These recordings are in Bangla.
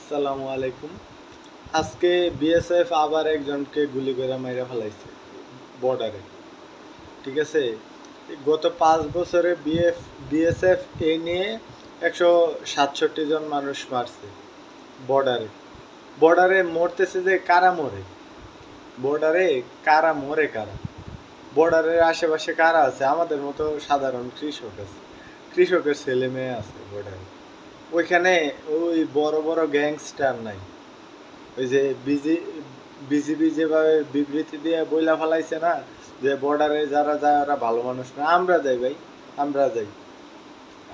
আসসালামু আলাইকুম। আজকে বিএসএফ আবার একজনকে গুলি করে মাইরা ফেলাইছে বর্ডারে। ঠিক আছে, গত 5 বছরে বিএসএফ এই নিয়ে 167 জন মানুষ মারছে বর্ডারে। বর্ডারে মরতেছে যে কারা মরে, বর্ডারে কারা মরে কারা, বর্ডারের আশেপাশে কারা আছে? আমাদের মতো সাধারণ কৃষক আছে, কৃষকের ছেলে মেয়ে আছে বর্ডারে। ওইখানে ওই বড় বড় গ্যাংস্টার নাই। ওই যে বিজিবি যেভাবে বিবৃতি দিয়ে বইলা ফেলাইছে না, যে বর্ডারে যারা যায় ওরা ভালো মানুষ না। আমরা যাই ভাই, আমরা যাই,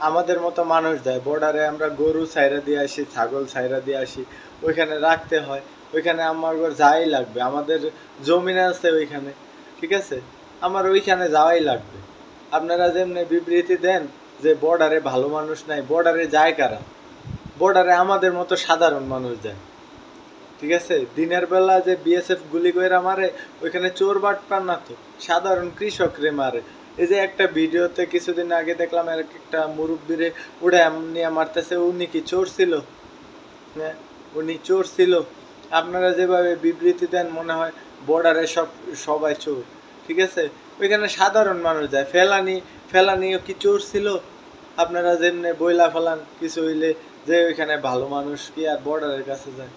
আমাদের মতো মানুষ যায় বর্ডারে। আমরা গরু ছাইরা দিয়ে আসি, ছাগল ছাইরা দিয়ে আসি, ওইখানে রাখতে হয়। ওইখানে আমার যাই লাগবে, আমাদের জমিন আছে ওইখানে। ঠিক আছে, আমার ওইখানে যাওয়াই লাগবে। আপনারা যেমনি বিবৃতি দেন যে বর্ডারে ভালো মানুষ নাই, বর্ডারে যায় কারা? বর্ডারে আমাদের মতো সাধারণ মানুষ যায়। ঠিক আছে, দিনের বেলা যে বিএসএফ গুলি কইরা মারে, ওইখানে চোর বাটপার না তো, সাধারণ কৃষক রে মারে। এই যে একটা ভিডিওতে কিছুদিন আগে দেখলাম একটা মুরব্বীরে উড়ে নিয়ে মারতেছে। উনি কি চোর ছিল? হ্যাঁ, উনি চোর ছিল? আপনারা যেভাবে বিবৃতি দেন মনে হয় বর্ডারে সবাই চোর। ঠিক আছে, ওইখানে সাধারণ মানুষ যায়। ফেলানিও কি চোর ছিল? আপনারা যেমনি বইলা ফেলান কিছু হইলে যে ওইখানে ভালো মানুষ কি আর বর্ডারের কাছে যায়?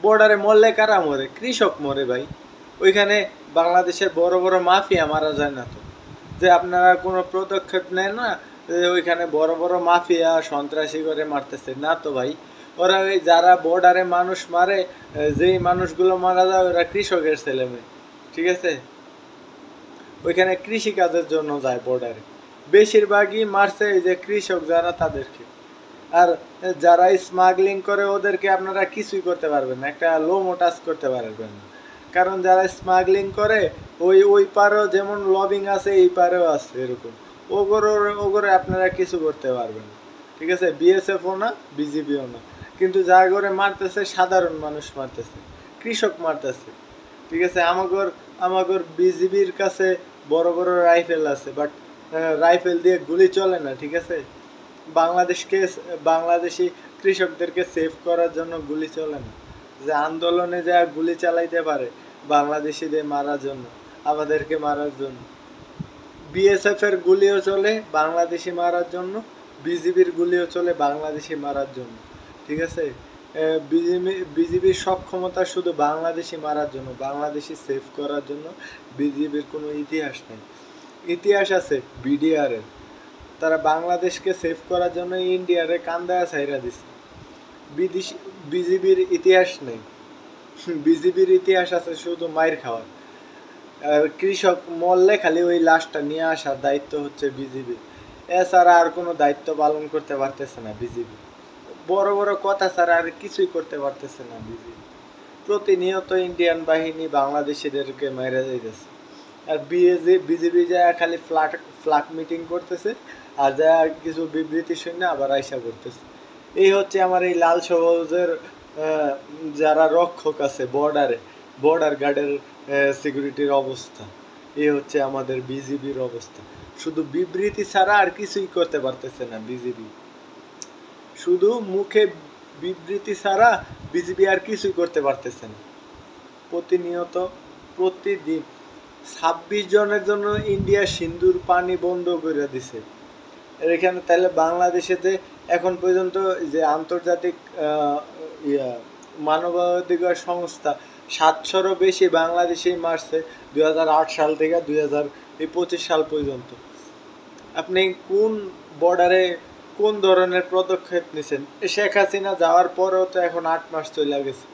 বর্ডারে মরলে কারা মরে? কৃষক মরে ভাই। ওইখানে বাংলাদেশের বড় বড় মাফিয়া মারা যায় না তো? যে আপনারা কোনো পদক্ষেপ নেন না যে ওইখানে বড় বড় মাফিয়া সন্ত্রাসী করে মারতেছে না তো ভাই? ওরা ওই যারা বর্ডারে মানুষ মারে, যেই মানুষগুলো মারা যায় ওরা কৃষকের ছেলে মেয়ে। ঠিক আছে, ওইখানে কৃষি কাজের জন্য যায় বর্ডারে। বেশিরভাগই মারছে এই যে কৃষক যারা, তাদেরকে। আর যারা স্মাগলিং করে ওদেরকে আপনারা কিছুই করতে পারবেন না, একটা লোমও টাচ করতে পারবেন না। কারণ যারা স্মাগলিং করে ওই পারেও যেমন লবিং আছে, এই পারেও আছে এরকম। ওগরে আপনারা কিছু করতে পারবেন না। ঠিক আছে, বিএসএফও না, বিজিবিও না। কিন্তু যা করে মারতেছে সাধারণ মানুষ মারতেছে, কৃষক মারতেছে। ঠিক আছে, আমাগর বিজিবির কাছে বড় বড় রাইফেল আছে, বাট রাইফেল দিয়ে গুলি চলে না। ঠিক আছে, বাংলাদেশকে বাংলাদেশি কৃষকদেরকে সেভ করার জন্য গুলি চলে না। যে আন্দোলনে যা গুলি চালাইতে পারে বাংলাদেশিদের মারার জন্য, আমাদেরকে মারার জন্য। বিএসএফ এর গুলিও চলে বাংলাদেশি মারার জন্য, বিজিবির গুলিও চলে বাংলাদেশি মারার জন্য। ঠিক আছে, বিজিবির সক্ষমতা শুধু বাংলাদেশি মারার জন্য, বাংলাদেশি সেভ করার জন্য। বিজিবির কোনো ইতিহাস নেই। ইতিহাস আছে বিডিআর এর, তারা বাংলাদেশকে সেভ করার জন্য ইন্ডিয়ারে কান্দায়া ছাইরা দিছে। বিদেশি বিজিবির ইতিহাস নেই। বিজিবির ইতিহাস আছে শুধু মাইর খাওয়ার। আর কৃষক মরলে খালি ওই লাশটা নিয়ে আসার দায়িত্ব হচ্ছে বিজিবি। এছাড়া আর কোনো দায়িত্ব পালন করতে পারতেছে না বিজিবি। বড় বড় কথা ছাড়া আর কিছুই করতে পারতেছে না বিজিবি। প্রতিনিয়ত ইন্ডিয়ান বাহিনী বাংলাদেশিদেরকে মেরে যাইতেছে। আর বিজেপি যা খালি ফ্লাগ মিটিং করতেছে, আর যা কিছু বিবৃতি শুনে আবার আইসা করতেছে। এই হচ্ছে আমার এই লাল সবুজের যারা রক্ষক আছে বর্ডারে, বর্ডার গার্ডের সিকিউরিটির অবস্থা। এই হচ্ছে আমাদের বিজিবির অবস্থা। শুধু বিবৃতি ছাড়া আর কিছুই করতে পারতেছে না বিজিবি। শুধু মুখে বিবৃতি ছাড়া বিজিবি আর কিছুই করতে পারতেছে না। প্রতিনিয়ত প্রতিদিন 26 জনের জন্য ইন্ডিয়া সিন্ধুর পানি বন্ধ করে দিছে। এখানে তাহলে বাংলাদেশে যে এখন পর্যন্ত যে আন্তর্জাতিক মানবাধিকার সংস্থা 700-রও বেশি বাংলাদেশি মারছে 2008 সাল থেকে 2025 সাল পর্যন্ত। আপনি কোন বর্ডারে কোন ধরনের পদক্ষেপ নিছেন? শেখ হাসিনা যাওয়ার পরেও তো এখন 8 মাস চলে গেছে,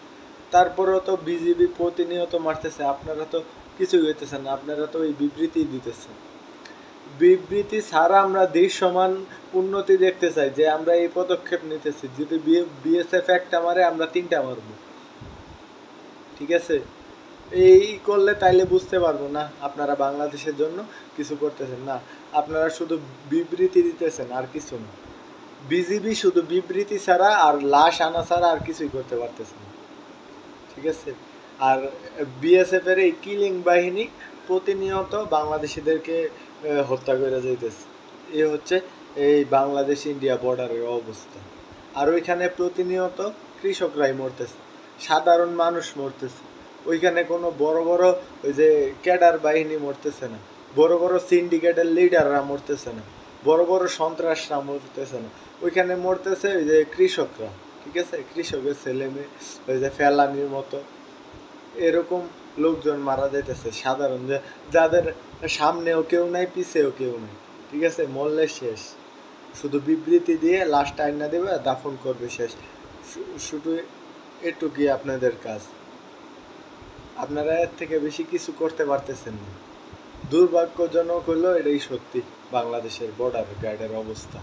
তারপরেও তো বিজিবি প্রতিনিয়ত মারতেছে। আপনারা তো কিছুই হইতেছে না, আপনারা তো ওই বিবৃতি দিতেছেন। বিবৃতি ছাড়া আমরা দৃশ্যমান উন্নতি দেখতে চাই, যে আমরা এই পদক্ষেপ নিতেছি। যদি বিএসএফ একটা মারে, আমরা 3টা মারব। ঠিক আছে, এই করলে তাইলে বুঝতে পারবো না আপনারা বাংলাদেশের জন্য কিছু করতেছেন না। আপনারা শুধু বিবৃতি দিতেছেন আর কিছু না। বিজিবি শুধু বিবৃতি ছাড়া আর লাশ আনা ছাড়া আর কিছুই করতে পারতেছে না। ঠিক আছে, আর বিএসএফ এর এই কিলিং বাহিনী প্রতিনিয়ত বাংলাদেশিদেরকে হত্যা করে যাইতেছে। এই হচ্ছে এই বাংলাদেশ ইন্ডিয়া বর্ডারের অবস্থা। আর ওইখানে প্রতিনিয়ত কৃষকরাই মরতেছে, সাধারণ মানুষ মরতেছে। ওইখানে কোনো বড় বড় ওই যে ক্যাডার বাহিনী মরতেছে না, বড় বড় সিন্ডিকেটের লিডাররা মরতেছে না, বড় বড় সন্ত্রাসরা মরতেছে না। ওইখানে মরতেছে ওই যে কৃষকরা, ঠিক আছে, কৃষকের ছেলে মেয়ে, ওই যে ফেলানির মতো এরকম লোকজন মারা যাইতেছে সাধারণ, যাদের সামনেও কেউ নাই, পিছেও কেউ নাই, ঠিক আছে, মরলে শেষ, শুধু বিবৃতি দিয়ে লাস্ট আইনা দেবে, দাফন করবে, শেষ। শুধু এটুকুই আপনাদের কাজ, আপনারা এর থেকে বেশি কিছু করতে পারতেছেন না। দুর্ভাগ্যজনক হলো এটাই সত্যি বাংলাদেশের বর্ডার গার্ডের অবস্থা।